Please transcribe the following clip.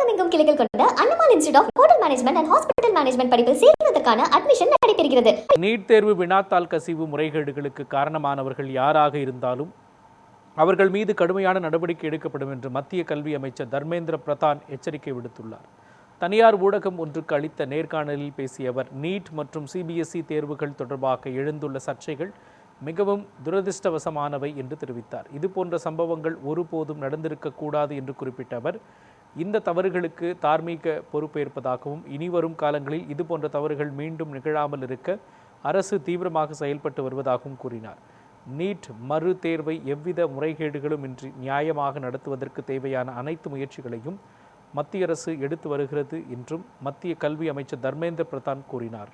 தமிழகமெங்கும் கிளைகள் கொண்ட Annamal institute of hotel management and hospital management படிப்பில் சேர்வதற்கான அட்மிஷன் நடைபெறுகிறது. நீட் தேர்வு வினாத்தாள் கசிவு முறைகேடுகளுக்கு காரணமானவர்கள் யாராக இருந்தாலும் அவர்கள் மீது கடுமையான நடவடிக்கை எடுக்கப்படும் என்று மத்திய கல்வி அமைச்சர் தர்மேந்திர பிரதான் எச்சரிக்கை விடுத்துள்ளார். தனியார் ஊடகம் ஒன்றுக்கு அளித்த நேர்காணலில் பேசிய அவர், நீட் மற்றும் சிபிஎஸ்இ தேர்வுகள் தொடர்பாக எழுந்துள்ள சர்ச்சைகள் மிகவும் துரதிருஷ்டவசமானவை என்று தெரிவித்தார். இதுபோன்ற சம்பவங்கள் ஒருபோதும் நடந்திருக்கக்கூடாது என்று குறிப்பிட்ட அவர், இந்த தவறுகளுக்கு தார்மீக பொறுப்பேற்பதாகவும் இனிவரும் காலங்களில் இதுபோன்ற தவறுகள் மீண்டும் நிகழாமல் இருக்க அரசு தீவிரமாக செயல்பட்டு வருவதாகவும் கூறினார். நீட் மறு தேர்வை எவ்வித முறைகேடுகளும் இன்றி நியாயமாக நடத்துவதற்கு தேவையான அனைத்து முயற்சிகளையும் மத்திய அரசு எடுத்து வருகிறது என்றும் மத்திய கல்வி அமைச்சர் தர்மேந்திர பிரதான் கூறினார்.